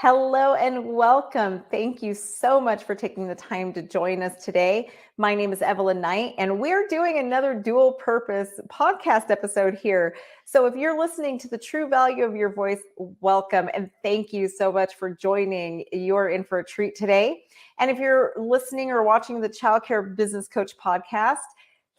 Hello and welcome. Thank you so much for taking the time to join us today. My name is Evelyn Knight, and we're doing another dual purpose podcast episode here. So, if you're listening to the true value of your voice, welcome and thank you so much for joining. You're in for a treat today. And if you're listening or watching the Childcare Business Coach podcast,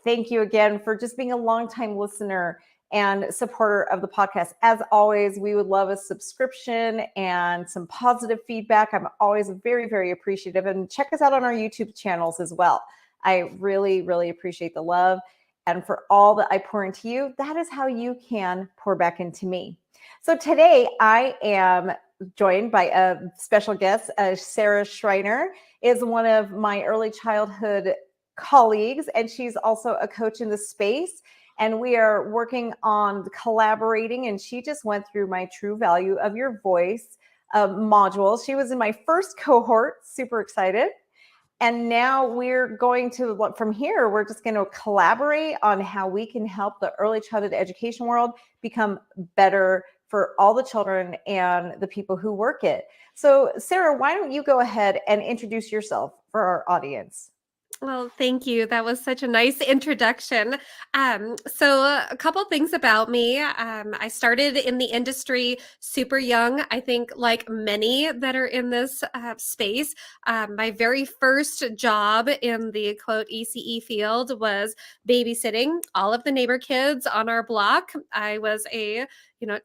thank you again for just being a longtime listener and supporter of the podcast. As always, we would love a subscription and some positive feedback. I'm always very, very appreciative. And check us out on our YouTube channels as well. I really, really appreciate the love. And for all that I pour into you, that is how you can pour back into me. So today I am joined by a special guest. Sara Schreiner is one of my early childhood colleagues, and she's also a coach in the space. And we are working on collaborating. And she just went through my true value of your voice module. She was in my first cohort, super excited. And now we're going to, from here, we're just going to collaborate on how we can help the early childhood education world become better for all the children and the people who work it. So, Sara, why don't you go ahead and introduce yourself for our audience? Well, thank you. That was such a nice introduction. So a couple things about me. I started in the industry super young. I think like many that are in this space, my very first job in the quote ECE field was babysitting all of the neighbor kids on our block. I was a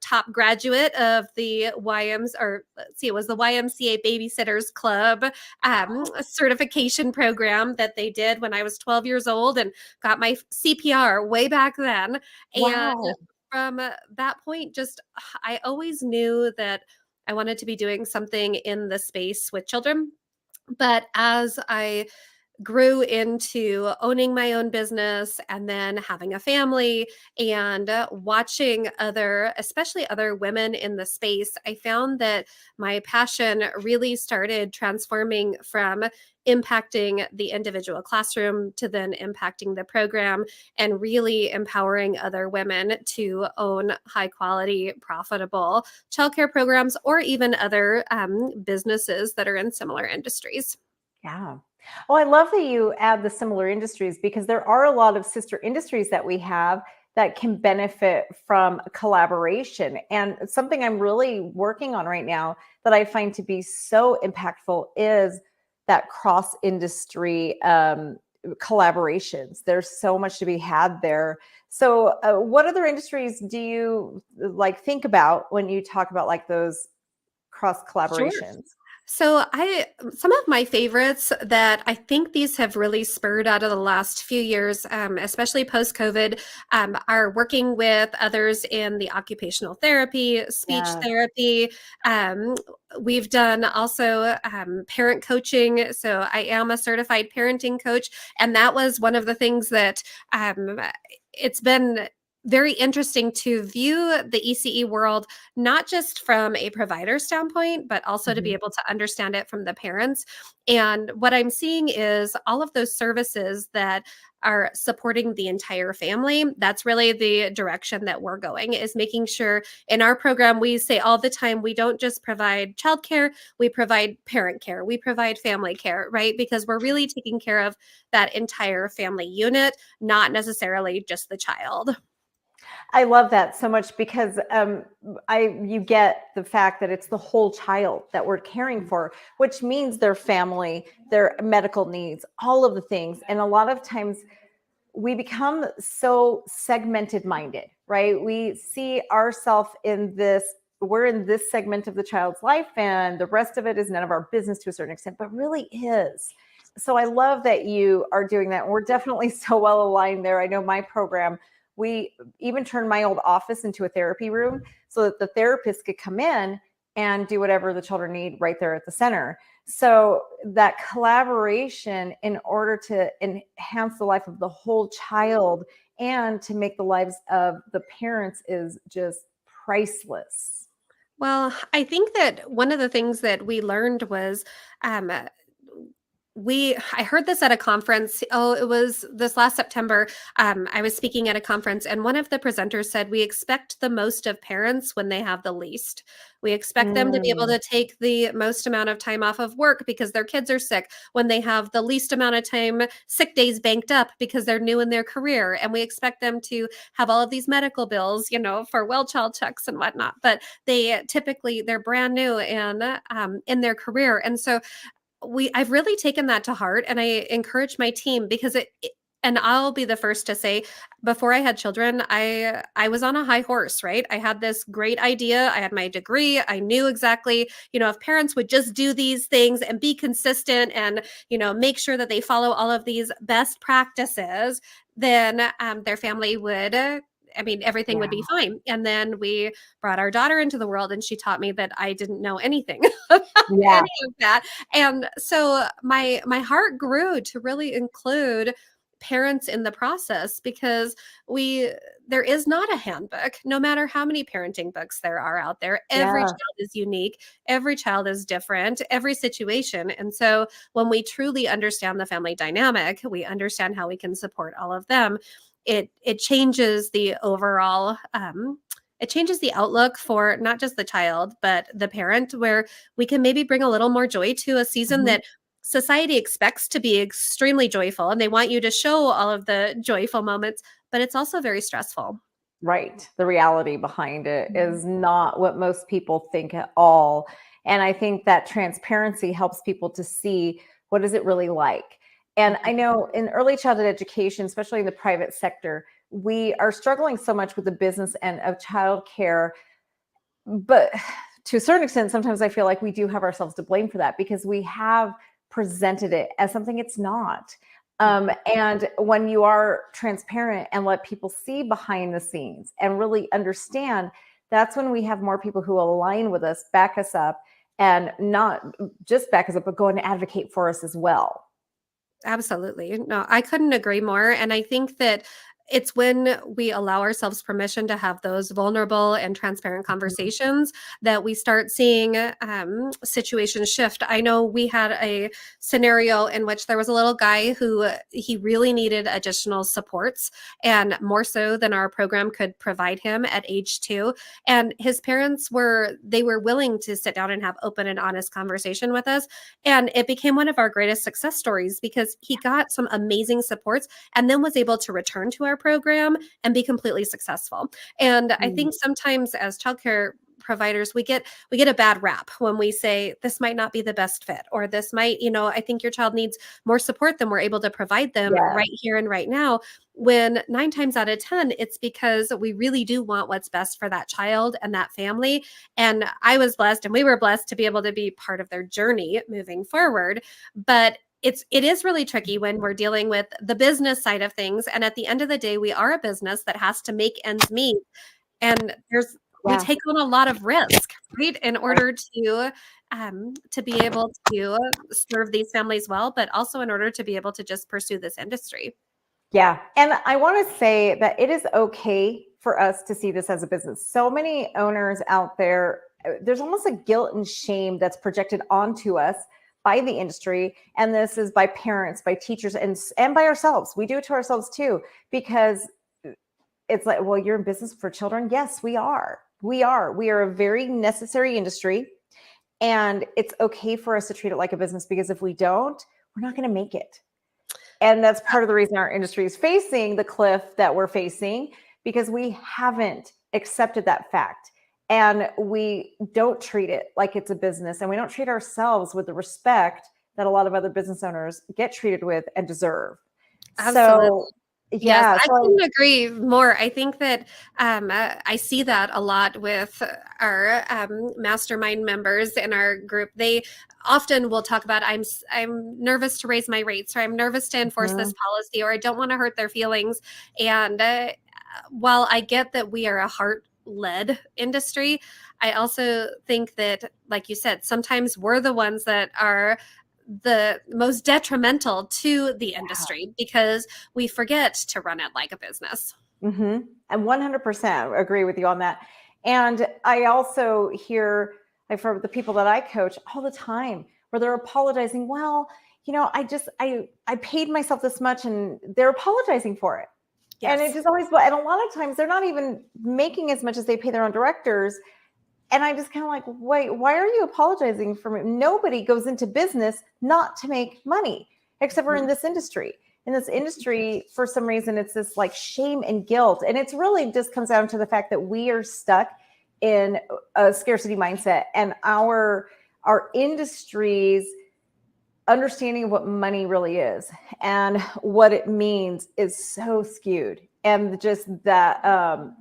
top graduate of the it was the YMCA Babysitters Club certification program that they did when I was 12 years old and got my CPR way back then. And Wow. from that point, I always knew that I wanted to be doing something in the space with children. But as I grew into owning my own business and then having a family and watching especially other women in the space, I found that my passion really started transforming from impacting the individual classroom to then impacting the program and really empowering other women to own high quality, profitable childcare programs or even other businesses that are in similar industries. Yeah. Oh, I love that you add the similar industries because there are a lot of sister industries that we have that can benefit from collaboration. And something I'm really working on right now that I find to be so impactful is that cross industry collaborations. There's so much to be had there. So, what other industries do you like think about when you talk about like those cross Sure. collaborations? So some of my favorites that I think these have really spurred out of the last few years, especially post-COVID, are working with others in the occupational therapy, speech Yeah. therapy. Um, we've done also parent coaching. So I am a certified parenting coach, and that was one of the things that it's been very interesting to view the ECE world not just from a provider standpoint, but also to be able to understand it from the parents. And what I'm seeing is all of those services that are supporting the entire family. That's really the direction that we're going, is making sure in our program, we say all the time, we don't just provide childcare, we provide parent care, we provide family care, right? Because we're really taking care of that entire family unit, not necessarily just the child. I love that so much because you get the fact that it's the whole child that we're caring for, which means their family, their medical needs, all of the things. And a lot of times we become so segmented minded, right? We see ourselves in this, we're in this segment of the child's life, and the rest of it is none of our business to a certain extent, but really is. So I love that you are doing that. We're definitely so well aligned there. I know my program, we even turned my old office into a therapy room so that the therapist could come in and do whatever the children need right there at the center. So that collaboration in order to enhance the life of the whole child and to make the lives of the parents is just priceless. Well, I think that one of the things that we learned was um, I heard this at a conference. Oh, it was this last September. I was speaking at a conference, and one of the presenters said, we expect the most of parents when they have the least. We expect them to be able Mm, to take the most amount of time off of work because their kids are sick, when they have the least amount of time, sick days banked up because they're new in their career. And we expect them to have all of these medical bills, for well child checks and whatnot. But they're brand new and in their career. And so I've really taken that to heart, and I encourage my team because and I'll be the first to say, before I had children, I was on a high horse, right? I had this great idea, I had my degree, I knew exactly, if parents would just do these things and be consistent and, make sure that they follow all of these best practices, then their family would everything would yeah. be fine. And then we brought our daughter into the world, and she taught me that I didn't know anything about Yeah. any of that. And so my heart grew to really include parents in the process, because there is not a handbook. No matter how many parenting books there are out there, every Yeah. child is unique, every child is different, every situation. And so when we truly understand the family dynamic, we understand how we can support all of them. It changes the overall it changes the outlook for not just the child, but the parent, where we can maybe bring a little more joy to a season Mhm. that society expects to be extremely joyful, and they want you to show all of the joyful moments, but it's also very stressful. Right. The reality behind it Mhm. is not what most people think at all. And I think that transparency helps people to see what is it really like. And I Mhm. know in early childhood education, especially in the private sector, we are struggling so much with the business end of childcare. But to a certain extent, sometimes I feel like we do have ourselves to blame for that because we have presented it as something it's not. Mhm. And when you are transparent and let people see behind the scenes and really understand, that's when we have more people who align with us, back us up, and not just back us up, but go and advocate for us as well. Absolutely. No, I couldn't agree more. And I think that it's when we allow ourselves permission to have those vulnerable and transparent Mhm. conversations that we start seeing situations shift. I know we had a scenario in which there was a little guy who he really needed additional supports, and more so than our program could provide him at age 2. And his parents were willing to sit down and have open and honest conversation with us, and it became one of our greatest success stories because he got some amazing supports and then was able to return to our program and be completely successful. And I Mm. think sometimes as childcare providers, we get a bad rap when we say this might not be the best fit, or this might, I think your child needs more support than we're able to provide them Yeah. right here and right now, when 9 times out of 10 it's because we really do want what's best for that child and that family. And I was blessed, and we were blessed to be able to be part of their journey moving forward. But it is really tricky when we're dealing with the business side of things. And at the end of the day, we are a business that has to make ends meet. And we Yeah. take on a lot of risk, right? In order to be able to serve these families well, but also in order to be able to just pursue this industry. Yeah. And I want to say that it is okay for us to see this as a business. So many owners out there, there's almost a guilt and shame that's projected onto us by the industry. And this is by parents, by teachers, and by ourselves. We do it to ourselves too, because it's like, well, you're in business for children. Yes, we are. We are. We are a very necessary industry. And it's okay for us to treat it like a business, because if we don't, we're not going to make it. And that's part of the reason our industry is facing the cliff that we're facing, because we haven't accepted that fact. And we don't treat it like it's a business, and we don't treat ourselves with the respect that a lot of other business owners get treated with and deserve. Absolutely. So, Yes, yeah. I So, couldn't agree more. I think that I see that a lot with our mastermind members in our group. They often will talk about, I'm nervous to raise my rates, or I'm nervous to enforce this mhm, policy, or I don't want to hurt their feelings. And while I get that we are a heart led industry, I also think that, like you said, sometimes we're the ones that are the most detrimental to the industry because we forget to run it like a business. I 100% agree with you on that. And I also hear, like, from the people that I coach all the time, where they're apologizing. Well, I paid myself this much and they're apologizing for it. And it Yes. just always, and a lot of times they're not even making as much as they pay their own directors. And I just kind of like, wait, why are you apologizing for me? Nobody goes into business not to make money, except for in this industry. In this industry, for some reason, it's this like shame and guilt. And it's really just comes down to the fact that we are stuck in a scarcity mindset, and our industries understanding of what money really is and what it means is so skewed. And just that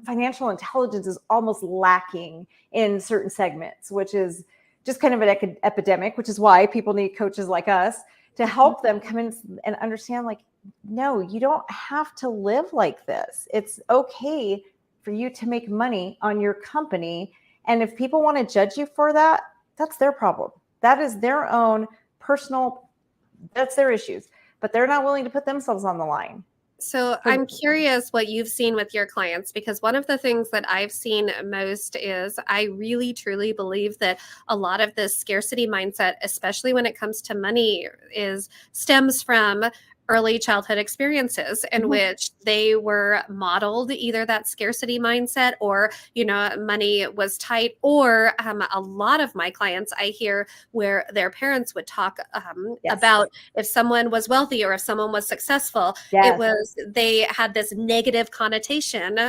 financial intelligence is almost lacking in certain segments, which is just kind of an epidemic, which is why people need coaches like us to help them come in and understand, like, no, you don't have to live like this. It's okay for you to make money on your company. And if people want to judge you for that, that's their problem. That is their own personal, that's their issues, but they're not willing to put themselves on the line. So I'm curious what you've seen with your clients, because one of the things that I've seen most is I really truly believe that a lot of this scarcity mindset, especially when it comes to money, stems from early childhood experiences in which they were modeled either that scarcity mindset, or money was tight, or a lot of my clients I hear where their parents would talk about if someone was wealthy or if someone was successful, it was they had this negative connotation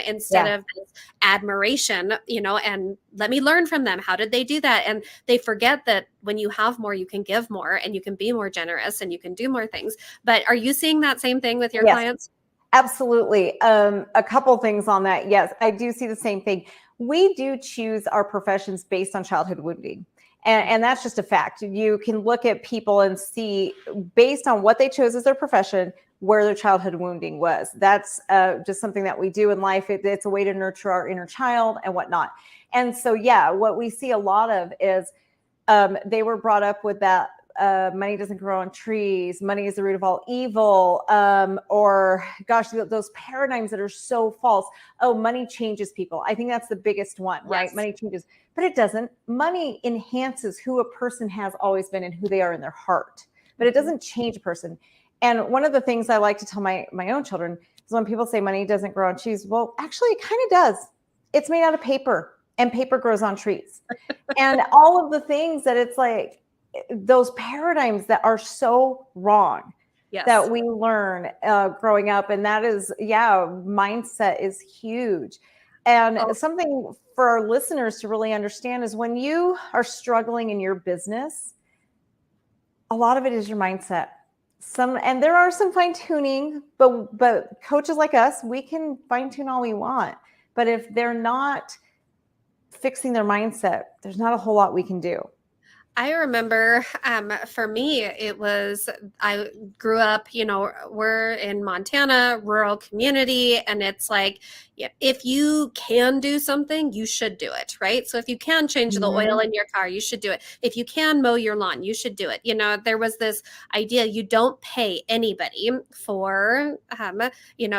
instead of this admiration, and let me learn from them. How did they do that? And they forget that when you have more, you can give more, and you can be more generous, and you can do more things. But are you seeing that same thing with your clients? Absolutely. A couple things on that. Yes, I do see the same thing. We do choose our professions based on childhood wounding. And that's just a fact. You can look at people and see, based on what they chose as their profession, where their childhood wounding was. That's just something that we do in life. It's a way to nurture our inner child and whatnot. And so, what we see a lot of is they were brought up with that money doesn't grow on trees, money is the root of all evil, or gosh, those paradigms that are so false. Oh, money changes people. I think that's the biggest one, right? Money changes, but it doesn't. Money enhances who a person has always been and who they are in their heart, but it doesn't change a person. And one of the things I like to tell my own children is when people say money doesn't grow on trees, well, actually it kind of does. It's made out of paper, and paper grows on trees. And all of the things that it's like, those paradigms that are so wrong that we learn growing up. And that is, mindset is huge. And something for our listeners to really understand is when you are struggling in your business, a lot of it is your mindset. And there are some fine tuning, but coaches like us, we can fine tune all we want. But if they're not fixing their mindset, there's not a whole lot we can do. I remember for me, it was, I grew up, we're in Montana, rural community, and it's like, if you can do something, you should do it, right? So if you can change the oil in your car, you should do it. If you can mow your lawn, you should do it. There was this idea, you don't pay anybody for,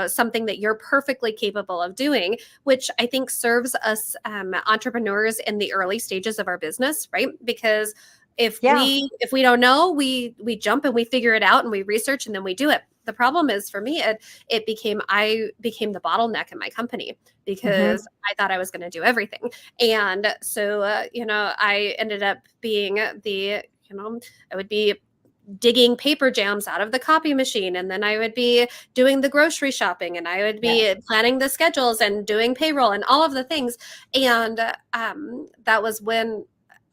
something that you're perfectly capable of doing, which I think serves us entrepreneurs in the early stages of our business, right? Because if we don't know, we jump and we figure it out and we research and then we do it. The problem is, for me, I became the bottleneck in my company because I thought I was going to do everything. And so, I ended up being I would be digging paper jams out of the copy machine, and then I would be doing the grocery shopping, and I would be planning the schedules and doing payroll and all of the things. And that was when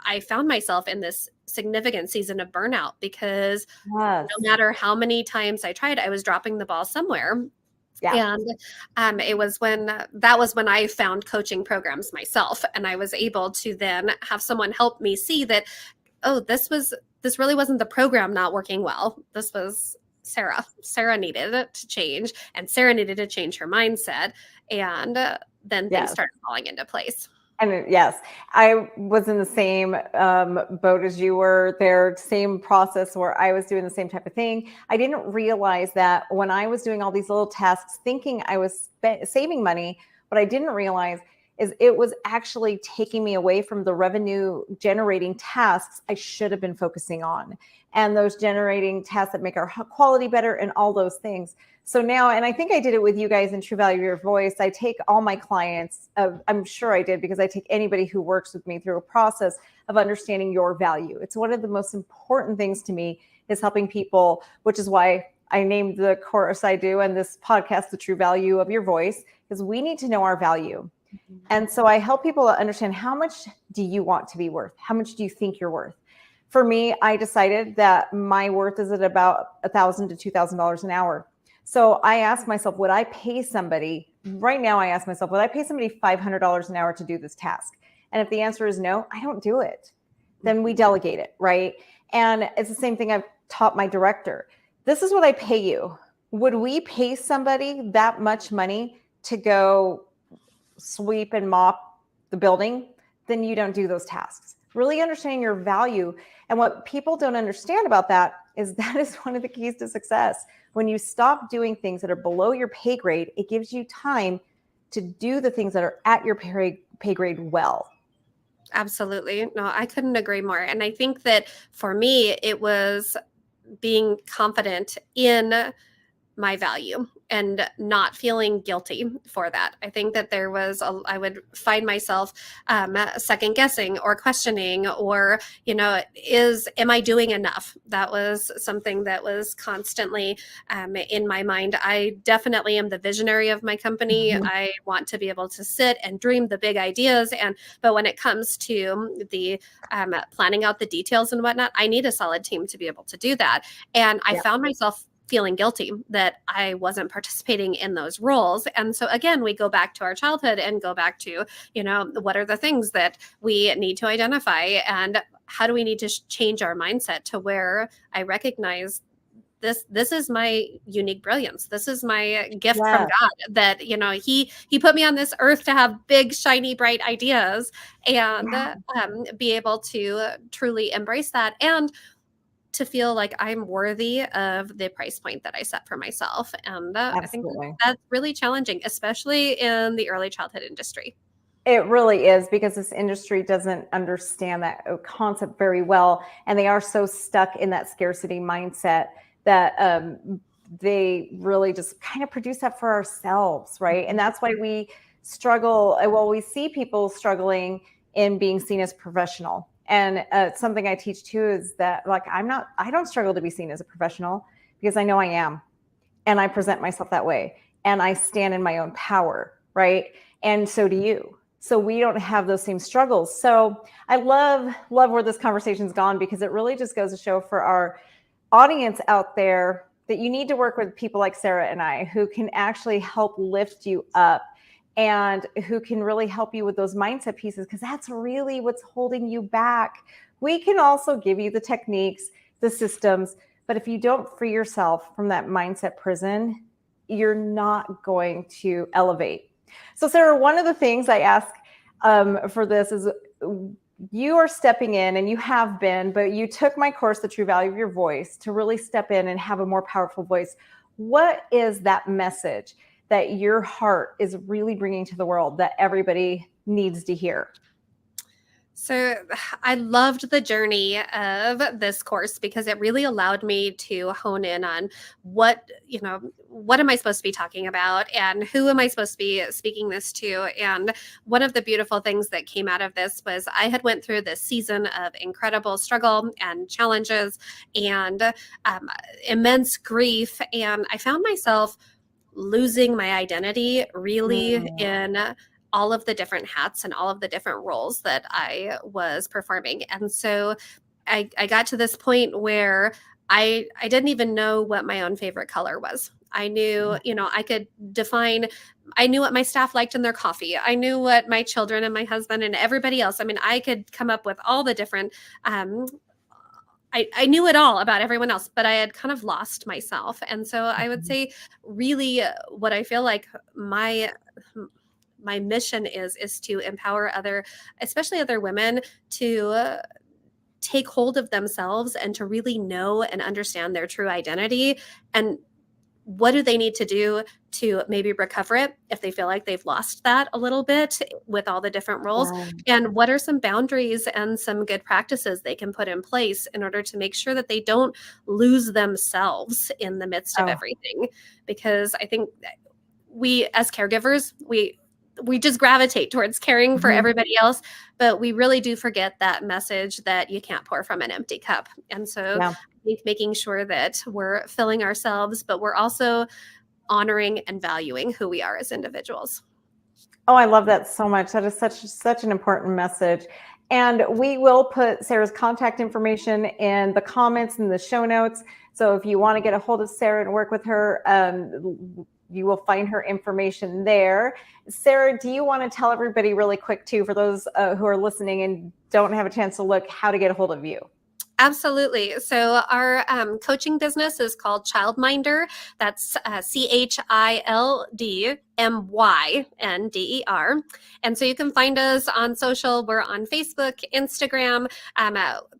I found myself in this significant season of burnout, because no matter how many times I tried, I was dropping the ball somewhere. And it was when I found coaching programs myself, and I was able to then have someone help me see that, oh, this really wasn't the program not working well. This was Sara. Sara needed it to change, and Sara needed to change her mindset. And then things started falling into place. And yes, I was in the same boat as you were there, same process where I was doing the same type of thing. I didn't realize that when I was doing all these little tasks, thinking I was saving money, what I didn't realize is it was actually taking me away from the revenue generating tasks I should have been focusing on, and those generating tasks that make our quality better and all those things. So now, and I think I did it with you guys in True Value of Your Voice, I take all my clients, I'm sure I did, because I take anybody who works with me through a process of understanding your value. It's one of the most important things to me, is helping people, which is why I named the course I do and this podcast, The True Value of Your Voice, because we need to know our value. And so I help people understand, how much do you want to be worth? How much do you think you're worth? For me, I decided that my worth is at about $1,000 to $2,000 an hour. So I asked myself, would I pay somebody, right now I ask myself, would I pay somebody $500 an hour to do this task? And if the answer is no, I don't do it. Then we delegate it, right? And it's the same thing I've taught my director. This is what I pay you. Would we pay somebody that much money to go sweep and mop the building? Then you don't do those tasks. Really understanding your value. And what people don't understand about that is one of the keys to success. When you stop doing things that are below your pay grade, it gives you time to do the things that are at your pay grade well. Absolutely. No, I couldn't agree more. And I think that for me, it was being confident in my value and not feeling guilty for that. I think that I would find myself second guessing or questioning, or, am I doing enough? That was something that was constantly in my mind. I definitely am the visionary of my company. Mm-hmm. I want to be able to sit and dream the big ideas. But when it comes to the planning out the details and whatnot, I need a solid team to be able to do that. And I found myself feeling guilty that I wasn't participating in those roles. And so again, we go back to our childhood and go back to, what are the things that we need to identify, and how do we need to change our mindset to where I recognize this is my unique brilliance. This is my gift from God, that, he put me on this earth to have big, shiny, bright ideas, and be able to truly embrace that, and to feel like I'm worthy of the price point that I set for myself. And I think that's really challenging, especially in the early childhood industry. It really is, because this industry doesn't understand that concept very well. And they are so stuck in that scarcity mindset that they really just kind of produce that for ourselves, right? And that's why we struggle. Well, we see people struggling in being seen as professional. And something I teach too is that, like, I don't struggle to be seen as a professional, because I know I am. And I present myself that way. And I stand in my own power, right? And so do you. So we don't have those same struggles. So I love where this conversation's gone, because it really just goes to show for our audience out there that you need to work with people like Sara and I, who can actually help lift you up, and who can really help you with those mindset pieces, because that's really what's holding you back. We can also give you the techniques, the systems, but if you don't free yourself from that mindset prison, you're not going to elevate. So Sara, one of the things I ask for this is, you are stepping in, and you have been, but you took my course, The True Value of Your Voice, to really step in and have a more powerful voice. What is that message that your heart is really bringing to the world that everybody needs to hear? So I loved the journey of this course, because it really allowed me to hone in on what am I supposed to be talking about, and who am I supposed to be speaking this to. And one of the beautiful things that came out of this was I had went through this season of incredible struggle and challenges and immense grief. And I found myself losing my identity really in all of the different hats and all of the different roles that I was performing. And so I got to this point where I didn't even know what my own favorite color was. I knew, I could define, I knew what my staff liked in their coffee. I knew what my children and my husband and everybody else, I mean, I could come up with all the different, I knew it all about everyone else, but I had kind of lost myself. And so I would say really what I feel like my mission is to empower especially other women, to take hold of themselves and to really know and understand their true identity, and what do they need to do to maybe recover it if they feel like they've lost that a little bit with all the different roles? Yeah. And what are some boundaries and some good practices they can put in place in order to make sure that they don't lose themselves in the midst of Oh. everything? Because I think we as caregivers, we just gravitate towards caring for Mhm. everybody else, but we really do forget that message that you can't pour from an empty cup. And so Yeah. I think making sure that we're filling ourselves, but we're also honoring and valuing who we are as individuals. Oh, I love that so much. That is such an important message. And we will put Sarah's contact information in the comments and the show notes. So if you want to get a hold of Sarah and work with her, you will find her information there. Sarah, do you want to tell everybody really quick too, for those who are listening and don't have a chance to look, how to get a hold of you? Absolutely. So our coaching business is called Childminder. That's ChildMynder. And so you can find us on social. We're on Facebook, Instagram.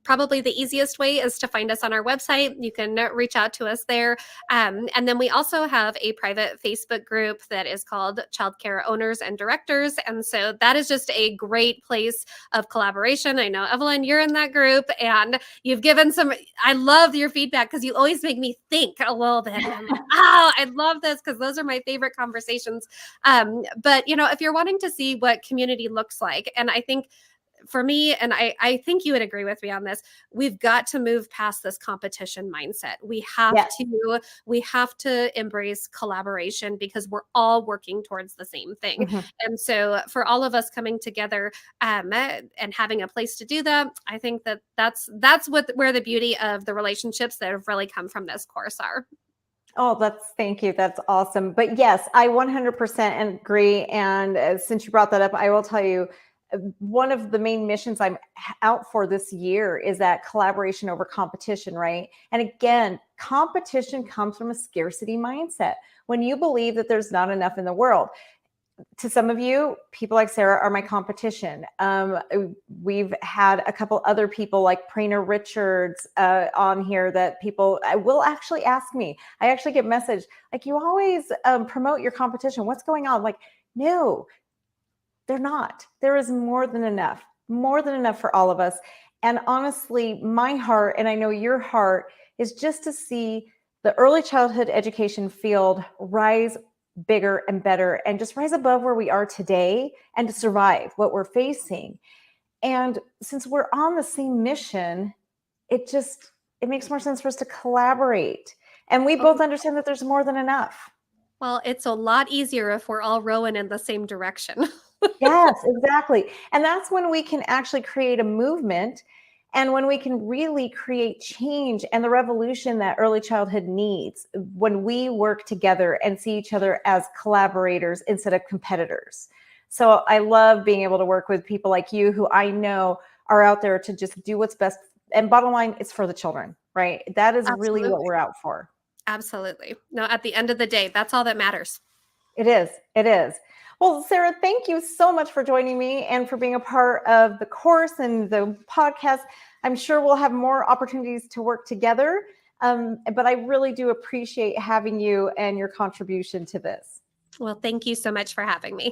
Probably the easiest way is to find us on our website. You can reach out to us there. And then we also have a private Facebook group that is called Childcare Owners and Directors. And so that is just a great place of collaboration. I know, Evelyn, you're in that group, and you've given some, I love your feedback because you always make me think a little bit. And I'm like, oh, I love this because those are my favorite conversations. But, if you're wanting to see what community looks like, and I think for me, and I think you would agree with me on this, we've got to move past this competition mindset. Yes. We have to embrace collaboration because we're all working towards the same thing. Mm-hmm. And so for all of us coming together and having a place to do that, I think that's where the beauty of the relationships that have really come from this course are. Oh, thank you. That's awesome. But yes, I 100% agree. And since you brought that up, I will tell you, one of the main missions I'm out for this year is that collaboration over competition, right? And again, competition comes from a scarcity mindset. When you believe that there's not enough in the world, to some of you, people like Sarah are my competition. We've had a couple other people like Prana Richards on here that people will actually ask me. I actually get messaged like, you always promote your competition. What's going on? Like, no, they're not. There is more than enough for all of us. And honestly, my heart, and I know your heart, is just to see the early childhood education field rise bigger and better and just rise above where we are today and to survive what we're facing. And since we're on the same mission, it makes more sense for us to collaborate. And we both understand that there's more than enough. Well, it's a lot easier if we're all rowing in the same direction. Yes, exactly. And that's when we can actually create a movement and when we can really create change and the revolution that early childhood needs when we work together and see each other as collaborators instead of competitors. So I love being able to work with people like you who I know are out there to just do what's best. And bottom line, it's for the children, right? That is really what we're out for. Absolutely. No, at the end of the day, that's all that matters. It is. It is. Well, Sara, thank you so much for joining me and for being a part of the course and the podcast. I'm sure we'll have more opportunities to work together. But I really do appreciate having you and your contribution to this. Well, thank you so much for having me.